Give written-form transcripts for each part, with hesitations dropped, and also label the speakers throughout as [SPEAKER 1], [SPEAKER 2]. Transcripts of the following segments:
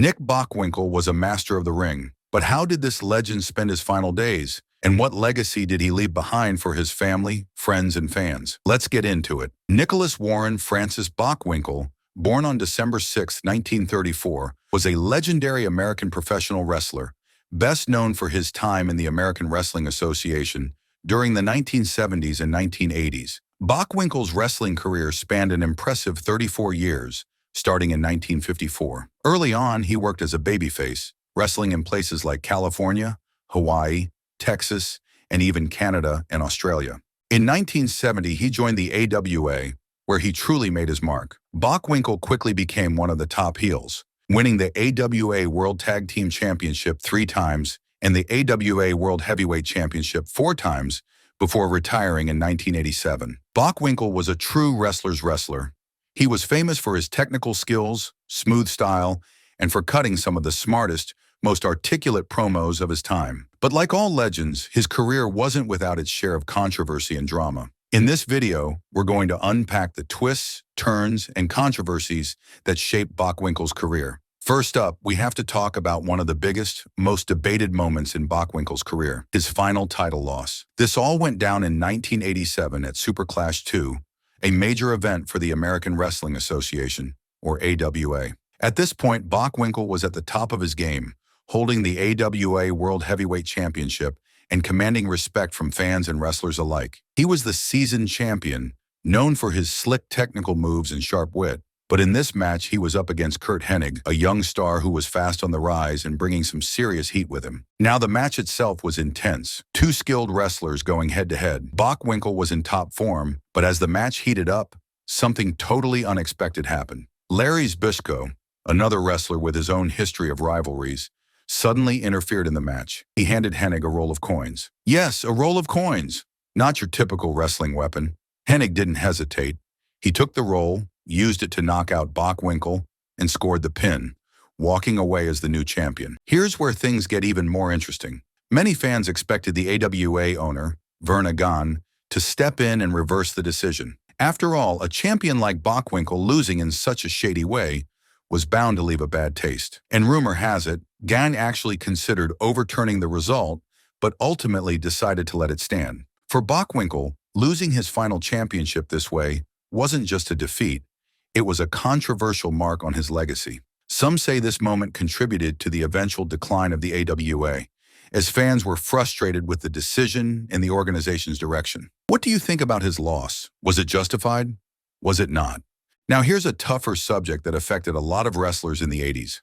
[SPEAKER 1] Nick Bockwinkel was a master of the ring, but how did this legend spend his final days? And what legacy did he leave behind for his family, friends, and fans? Let's get into it. Nicholas Warren Francis Bockwinkel, born on December 6, 1934, was a legendary American professional wrestler, best known for his time in the American Wrestling Association during the 1970s and 1980s. Bockwinkel's wrestling career spanned an impressive 34 years, starting in 1954. Early on, he worked as a babyface, wrestling in places like California, Hawaii, Texas, and even Canada and Australia. In 1970, he joined the AWA, where he truly made his mark. Bockwinkel quickly became one of the top heels, winning the AWA World Tag Team Championship 3 times and the AWA World Heavyweight Championship 4 times before retiring in 1987. Bockwinkel was a true wrestler's wrestler. He was famous for his technical skills, smooth style, and for cutting some of the smartest, most articulate promos of his time. But like all legends, his career wasn't without its share of controversy and drama. In this video, we're going to unpack the twists, turns, and controversies that shaped Bockwinkel's career. First up, we have to talk about one of the biggest, most debated moments in Bockwinkel's career, his final title loss. This all went down in 1987 at Super Clash 2, a major event for the American Wrestling Association, or AWA. At this point, Bockwinkel was at the top of his game, holding the AWA World Heavyweight Championship and commanding respect from fans and wrestlers alike. He was the seasoned champion, known for his slick technical moves and sharp wit. But in this match, he was up against Curt Hennig, a young star who was fast on the rise and bringing some serious heat with him. Now, the match itself was intense. 2 skilled wrestlers going head-to-head. Bockwinkel was in top form, but as the match heated up, something totally unexpected happened. Larry Zbyszko, another wrestler with his own history of rivalries, suddenly interfered in the match. He handed Hennig a roll of coins. Yes, a roll of coins. Not your typical wrestling weapon. Hennig didn't hesitate. He took the roll, used it to knock out Bockwinkel, and scored the pin, walking away as the new champion. Here's where things get even more interesting. Many fans expected the AWA owner, Verna Gahn, to step in and reverse the decision. After all, a champion like Bockwinkel losing in such a shady way was bound to leave a bad taste. And rumor has it, Gahn actually considered overturning the result, but ultimately decided to let it stand. For Bockwinkel, losing his final championship this way wasn't just a defeat, it was a controversial mark on his legacy. Some say this moment contributed to the eventual decline of the AWA, as fans were frustrated with the decision and the organization's direction. What do you think about his loss? Was it justified? Was it not? Now here's a tougher subject that affected a lot of wrestlers in the 80s.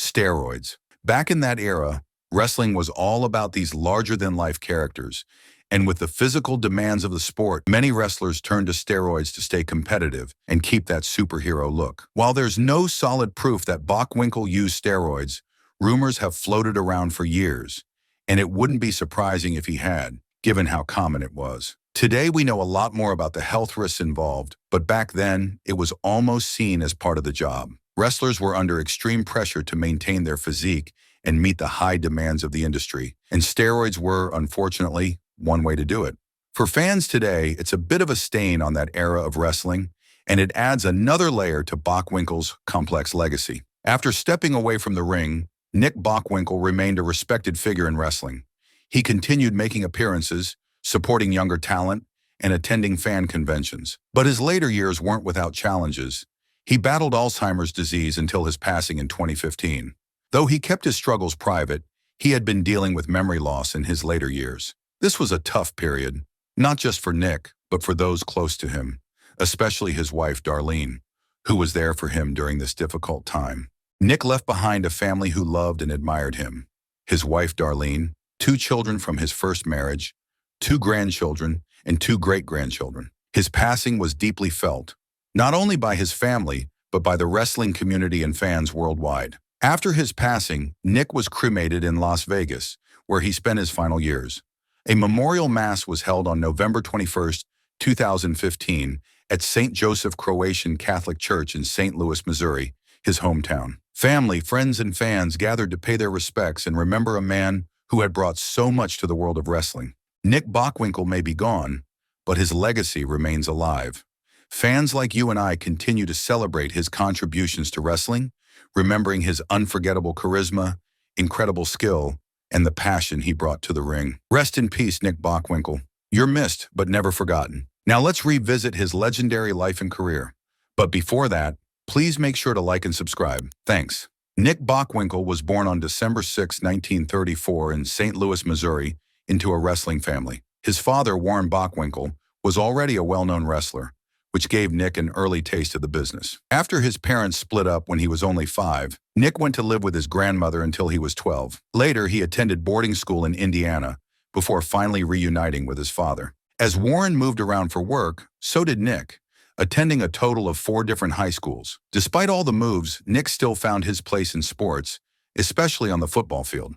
[SPEAKER 1] Steroids. Back in that era, wrestling was all about these larger-than-life characters, and with the physical demands of the sport, many wrestlers turned to steroids to stay competitive and keep that superhero look. While there's no solid proof that Bockwinkel used steroids, rumors have floated around for years, and it wouldn't be surprising if he had, given how common it was. Today, we know a lot more about the health risks involved, but back then, it was almost seen as part of the job. Wrestlers were under extreme pressure to maintain their physique and meet the high demands of the industry, and steroids were, unfortunately, one way to do it. For fans today, it's a bit of a stain on that era of wrestling, and it adds another layer to Bockwinkel's complex legacy. After stepping away from the ring, Nick Bockwinkel remained a respected figure in wrestling. He continued making appearances, supporting younger talent, and attending fan conventions. But his later years weren't without challenges. He battled Alzheimer's disease until his passing in 2015. Though he kept his struggles private, he had been dealing with memory loss in his later years. This was a tough period, not just for Nick, but for those close to him, especially his wife, Darlene, who was there for him during this difficult time. Nick left behind a family who loved and admired him. His wife, Darlene, 2 children from his first marriage, 2 grandchildren, and 2 great-grandchildren. His passing was deeply felt, not only by his family, but by the wrestling community and fans worldwide. After his passing, Nick was cremated in Las Vegas, where he spent his final years. A memorial mass was held on November 21, 2015, at St. Joseph Croatian Catholic Church in St. Louis, Missouri, his hometown. Family, friends, and fans gathered to pay their respects and remember a man who had brought so much to the world of wrestling. Nick Bockwinkel may be gone, but his legacy remains alive. Fans like you and I continue to celebrate his contributions to wrestling, remembering his unforgettable charisma, incredible skill, and the passion he brought to the ring. Rest in peace, Nick Bockwinkel. You're missed, but never forgotten. Now let's revisit his legendary life and career. But before that, please make sure to like and subscribe. Thanks. Nick Bockwinkel was born on December 6, 1934 in St. Louis, Missouri, into a wrestling family. His father, Warren Bockwinkel, was already a well-known wrestler, which gave Nick an early taste of the business. After his parents split up when he was only 5, Nick went to live with his grandmother until he was 12. Later, he attended boarding school in Indiana before finally reuniting with his father. As Warren moved around for work, so did Nick, attending a total of 4 different high schools. Despite all the moves, Nick still found his place in sports, especially on the football field.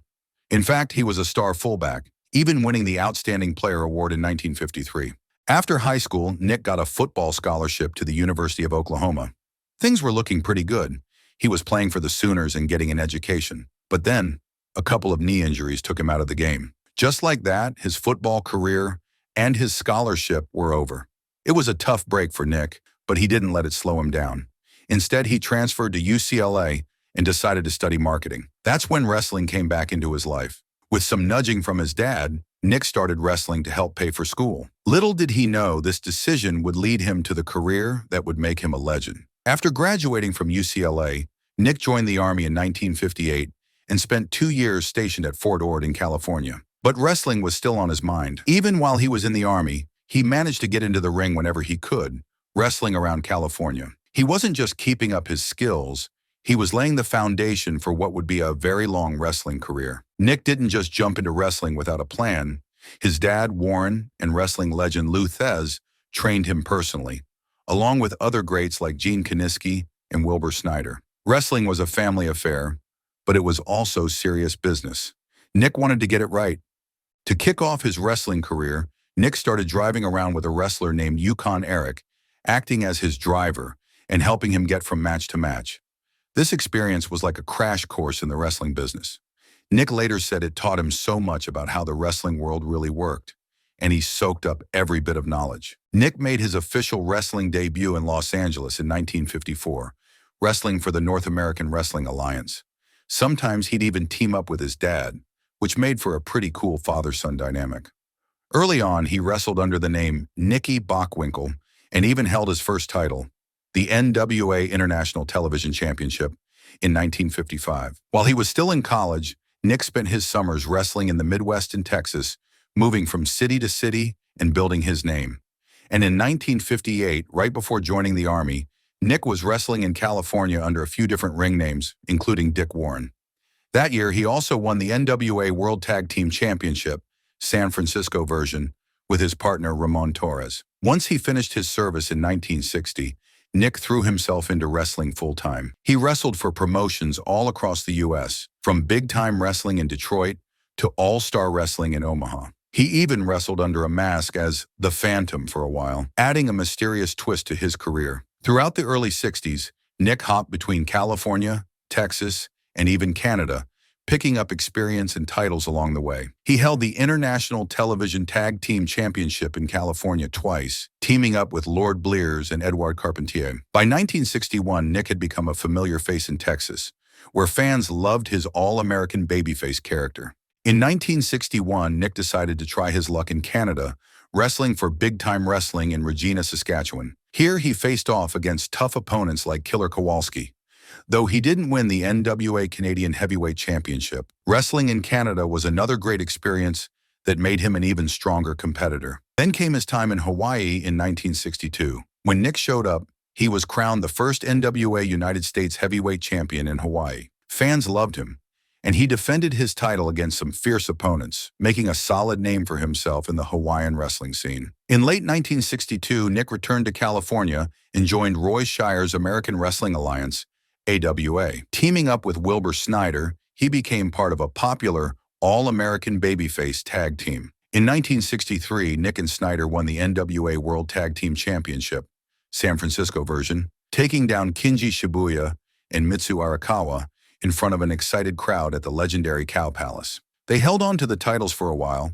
[SPEAKER 1] In fact, he was a star fullback, even winning the Outstanding Player Award in 1953. After high school, Nick got a football scholarship to the University of Oklahoma. Things were looking pretty good. He was playing for the Sooners and getting an education. But then, a couple of knee injuries took him out of the game. Just like that, his football career and his scholarship were over. It was a tough break for Nick, but he didn't let it slow him down. Instead, he transferred to UCLA and decided to study marketing. That's when wrestling came back into his life. With some nudging from his dad, Nick started wrestling to help pay for school. Little did he know this decision would lead him to the career that would make him a legend. After graduating from UCLA, Nick joined the Army in 1958 and spent 2 years stationed at Fort Ord in California. But wrestling was still on his mind. Even while he was in the Army, he managed to get into the ring whenever he could, wrestling around California. He wasn't just keeping up his skills, he was laying the foundation for what would be a very long wrestling career. Nick didn't just jump into wrestling without a plan. His dad, Warren, and wrestling legend Lou Thez trained him personally, along with other greats like Gene Kiniski and Wilbur Snyder. Wrestling was a family affair, but it was also serious business. Nick wanted to get it right. To kick off his wrestling career, Nick started driving around with a wrestler named Yukon Eric, acting as his driver and helping him get from match to match. This experience was like a crash course in the wrestling business. Nick later said it taught him so much about how the wrestling world really worked, and he soaked up every bit of knowledge. Nick made his official wrestling debut in Los Angeles in 1954, wrestling for the North American Wrestling Alliance. Sometimes he'd even team up with his dad, which made for a pretty cool father-son dynamic. Early on, he wrestled under the name Nicky Bockwinkel and even held his first title, the NWA International Television Championship, in 1955. While he was still in college, Nick spent his summers wrestling in the Midwest and Texas, moving from city to city and building his name. And in 1958, right before joining the Army, Nick was wrestling in California under a few different ring names, including Dick Warren. That year, he also won the NWA World Tag Team Championship, San Francisco version, with his partner Ramon Torres. Once he finished his service in 1960, Nick threw himself into wrestling full-time. He wrestled for promotions all across the U.S., from big-time wrestling in Detroit to all-star wrestling in Omaha. He even wrestled under a mask as the Phantom for a while, adding a mysterious twist to his career. Throughout the early 60s, Nick hopped between California, Texas, and even Canada, picking up experience and titles along the way. He held the International Television Tag Team Championship in California twice, teaming up with Lord Blears and Edouard Carpentier. By 1961, Nick had become a familiar face in Texas, where fans loved his all-American babyface character. In 1961, Nick decided to try his luck in Canada, wrestling for Big Time Wrestling in Regina, Saskatchewan. Here, he faced off against tough opponents like Killer Kowalski. Though he didn't win the NWA Canadian Heavyweight Championship, wrestling in Canada was another great experience that made him an even stronger competitor. Then came his time in Hawaii in 1962. When Nick showed up, he was crowned the first NWA United States Heavyweight Champion in Hawaii. Fans loved him, and he defended his title against some fierce opponents, making a solid name for himself in the Hawaiian wrestling scene. In late 1962, Nick returned to California and joined Roy Shire's American Wrestling Alliance, AWA. Teaming up with Wilbur Snyder, he became part of a popular all-American babyface tag team. In 1963, Nick and Snyder won the NWA World Tag Team Championship, San Francisco version, taking down Kinji Shibuya and Mitsu Arakawa in front of an excited crowd at the legendary Cow Palace. They held on to the titles for a while,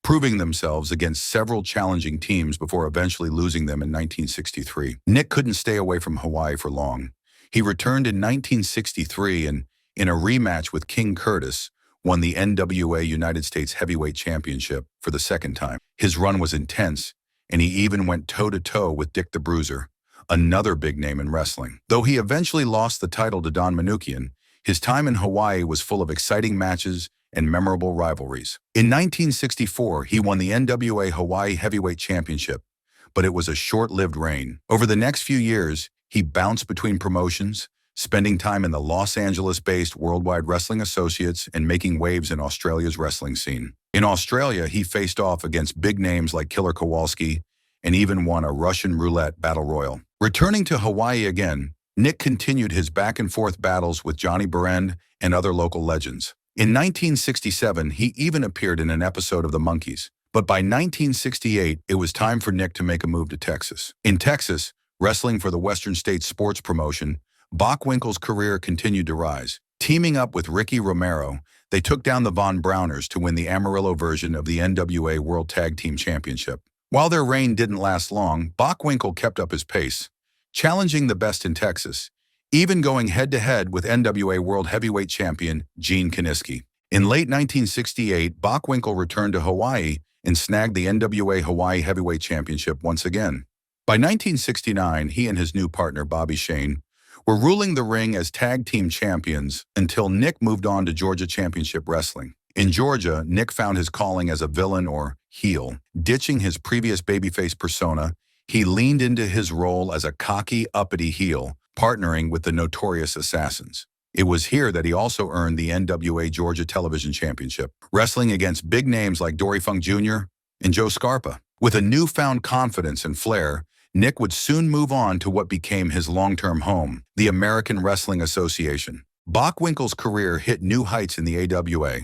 [SPEAKER 1] proving themselves against several challenging teams before eventually losing them in 1963. Nick couldn't stay away from Hawaii for long. He returned in 1963 and, in a rematch with King Curtis, won the NWA United States Heavyweight Championship for the second time. His run was intense, and he even went toe-to-toe with Dick the Bruiser, another big name in wrestling. Though he eventually lost the title to Don Manukian, his time in Hawaii was full of exciting matches and memorable rivalries. In 1964, he won the NWA Hawaii Heavyweight Championship, but it was a short-lived reign. Over the next few years, he bounced between promotions, spending time in the Los Angeles-based Worldwide Wrestling Associates and making waves in Australia's wrestling scene. In Australia, he faced off against big names like Killer Kowalski and even won a Russian roulette battle royal. Returning to Hawaii again, Nick continued his back-and-forth battles with Johnny Barend and other local legends. In 1967, he even appeared in an episode of The Monkees. But by 1968, it was time for Nick to make a move to Texas. In Texas, wrestling for the Western States Sports Promotion, Bockwinkel's career continued to rise. Teaming up with Ricky Romero, they took down the Von Brauners to win the Amarillo version of the NWA World Tag Team Championship. While their reign didn't last long, Bockwinkel kept up his pace, challenging the best in Texas, even going head-to-head with NWA World Heavyweight Champion Gene Kiniski. In late 1968, Bockwinkel returned to Hawaii and snagged the NWA Hawaii Heavyweight Championship once again. By 1969, he and his new partner, Bobby Shane, were ruling the ring as tag team champions until Nick moved on to Georgia Championship Wrestling. In Georgia, Nick found his calling as a villain or heel. Ditching his previous babyface persona, he leaned into his role as a cocky, uppity heel, partnering with the Notorious Assassins. It was here that he also earned the NWA Georgia Television Championship, wrestling against big names like Dory Funk Jr. and Joe Scarpa. With a newfound confidence and flair, Nick would soon move on to what became his long-term home, the American Wrestling Association. Bockwinkel's career hit new heights in the AWA,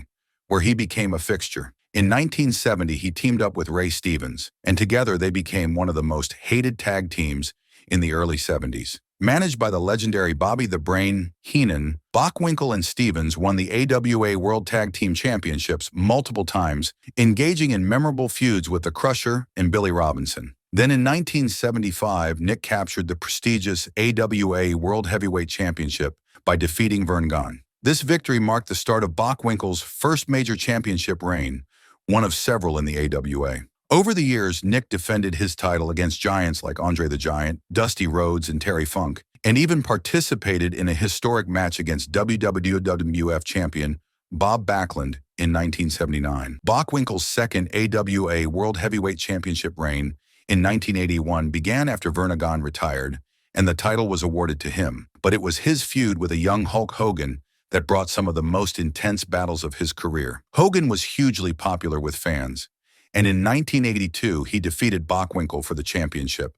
[SPEAKER 1] where he became a fixture. In 1970, he teamed up with Ray Stevens, and together they became one of the most hated tag teams in the early 70s. Managed by the legendary Bobby the Brain Heenan, Bockwinkel and Stevens won the AWA World Tag Team Championships multiple times, engaging in memorable feuds with the Crusher and Billy Robinson. Then in 1975, Nick captured the prestigious AWA World Heavyweight Championship by defeating Vern Gahn. This victory marked the start of Bockwinkel's first major championship reign, one of several in the AWA. Over the years, Nick defended his title against giants like Andre the Giant, Dusty Rhodes, and Terry Funk, and even participated in a historic match against WWF champion Bob Backlund in 1979. Bockwinkel's second AWA World Heavyweight Championship reign in 1981 began after Vern Gahn retired, and the title was awarded to him. But it was his feud with a young Hulk Hogan that brought some of the most intense battles of his career. Hogan was hugely popular with fans, and in 1982 he defeated Bockwinkel for the championship,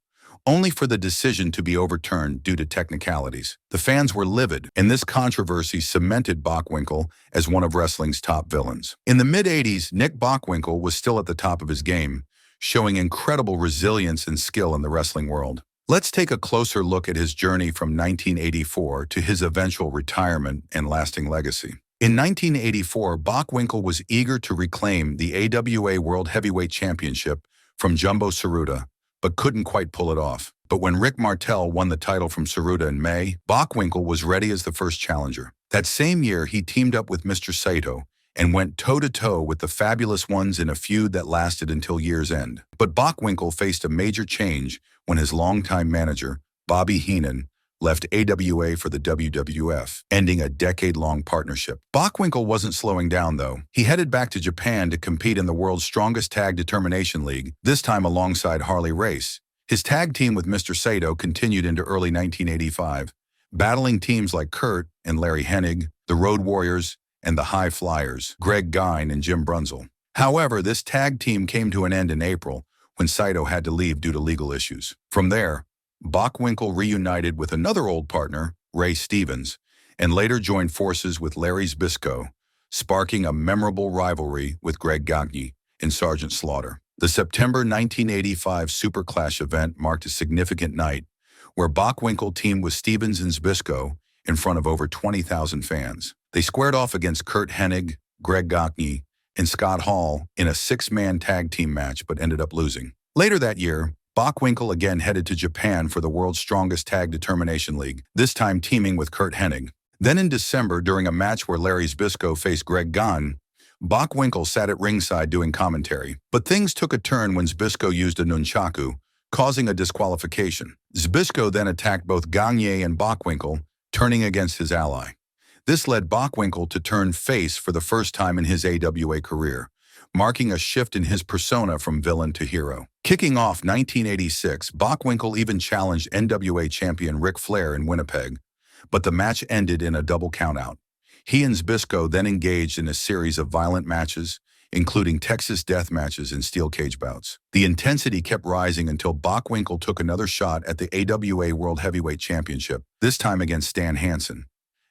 [SPEAKER 1] only for the decision to be overturned due to technicalities. The fans were livid, and this controversy cemented Bockwinkel as one of wrestling's top villains. In the mid-80s, Nick Bockwinkel was still at the top of his game, showing incredible resilience and skill in the wrestling world. Let's take a closer look at his journey from 1984 to his eventual retirement and lasting legacy. In 1984, Bockwinkel was eager to reclaim the AWA World Heavyweight Championship from Jumbo Tsuruta, but couldn't quite pull it off. But when Rick Martel won the title from Tsuruta in May, Bockwinkel was ready as the first challenger. That same year, he teamed up with Mr. Saito and went toe-to-toe with the Fabulous Ones in a feud that lasted until year's end. But Bockwinkel faced a major change when his longtime manager, Bobby Heenan, left AWA for the WWF, ending a decade-long partnership. Bockwinkel wasn't slowing down, though. He headed back to Japan to compete in the world's strongest tag determination league, this time alongside Harley Race. His tag team with Mr. Saito continued into early 1985, battling teams like Kurt and Larry Hennig, the Road Warriors, and the High Flyers, Greg Gine and Jim Brunzell. However, this tag team came to an end in April when Saito had to leave due to legal issues. From there, Bockwinkel reunited with another old partner, Ray Stevens, and later joined forces with Larry Zbyszko, sparking a memorable rivalry with Greg Gagne and Sergeant Slaughter. The September 1985 Super Clash event marked a significant night, where Bockwinkel teamed with Stevens and Zbyszko in front of over 20,000 fans. They squared off against Kurt Hennig, Greg Gagne, and Scott Hall in a six-man tag team match, but ended up losing. Later that year, Bockwinkel again headed to Japan for the world's strongest tag determination league, this time teaming with Curt Hennig. Then in December, during a match where Larry Zbyszko faced Greg Gahn, Bockwinkel sat at ringside doing commentary. But things took a turn when Zbyszko used a nunchaku, causing a disqualification. Zbyszko then attacked both Gagne and Bockwinkel, turning against his ally. This led Bockwinkel to turn face for the first time in his AWA career, marking a shift in his persona from villain to hero. Kicking off 1986, Bockwinkel even challenged NWA champion Ric Flair in Winnipeg, but the match ended in a double countout. He and Zbyszko then engaged in a series of violent matches, including Texas death matches and steel cage bouts. The intensity kept rising until Bockwinkel took another shot at the AWA World Heavyweight Championship, this time against Stan Hansen.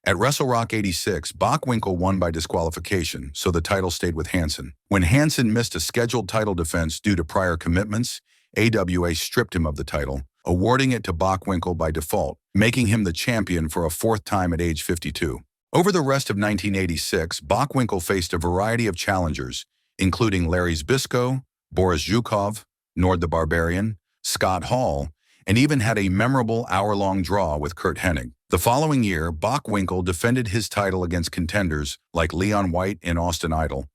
[SPEAKER 1] At Wrestle Rock 86, Bockwinkel won by disqualification, so the title stayed with Hansen. When Hansen missed a scheduled title defense due to prior commitments, AWA stripped him of the title, awarding it to Bockwinkel by default, making him the champion for a fourth time at age 52. Over the rest of 1986, Bockwinkel faced a variety of challengers, including Larry Zbyszko, Boris Zhukov, Nord the Barbarian, Scott Hall, and even had a memorable hour-long draw with Curt Hennig. The following year, Bockwinkel defended his title against contenders like Leon White and Austin Idol,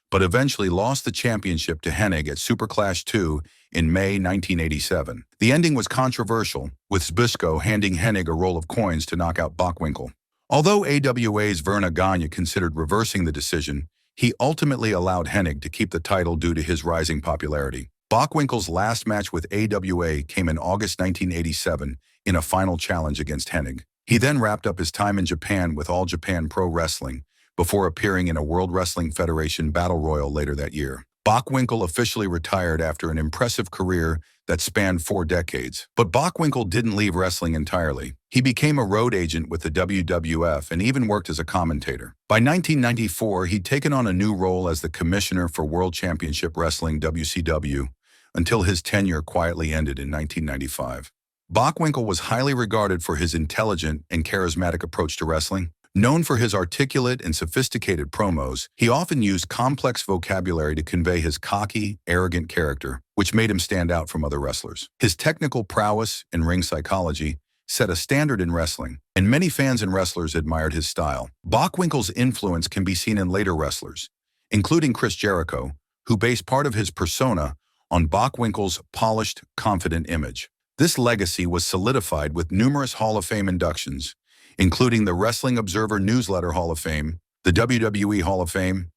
[SPEAKER 1] but eventually lost the championship to Hennig at Superclash 2 in May 1987. The ending was controversial, with Zbyszko handing Hennig a roll of coins to knock out Bockwinkel. Although AWA's Verna Gagne considered reversing the decision, he ultimately allowed Hennig to keep the title due to his rising popularity. Bockwinkel's last match with AWA came in August 1987 in a final challenge against Hennig. He then wrapped up his time in Japan with All Japan Pro Wrestling before appearing in a World Wrestling Federation Battle Royal later that year. Bockwinkel officially retired after an impressive career that spanned 4 decades. But Bockwinkel didn't leave wrestling entirely. He became a road agent with the WWF and even worked as a commentator. By 1994, he'd taken on a new role as the Commissioner for World Championship Wrestling WCW until his tenure quietly ended in 1995. Bockwinkel was highly regarded for his intelligent and charismatic approach to wrestling. Known for his articulate and sophisticated promos, he often used complex vocabulary to convey his cocky, arrogant character, which made him stand out from other wrestlers. His technical prowess and ring psychology set a standard in wrestling, and many fans and wrestlers admired his style. Bockwinkel's influence can be seen in later wrestlers, including Chris Jericho, who based part of his persona on Bockwinkel's polished, confident image. This legacy was solidified with numerous Hall of Fame inductions, including the Wrestling Observer Newsletter Hall of Fame, the WWE Hall of Fame,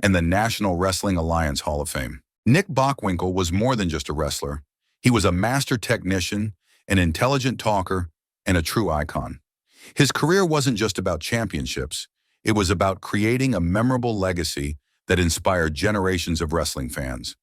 [SPEAKER 1] and the National Wrestling Alliance Hall of Fame. Nick Bockwinkel was more than just a wrestler. He was a master technician, an intelligent talker, and a true icon. His career wasn't just about championships. It was about creating a memorable legacy that inspired generations of wrestling fans.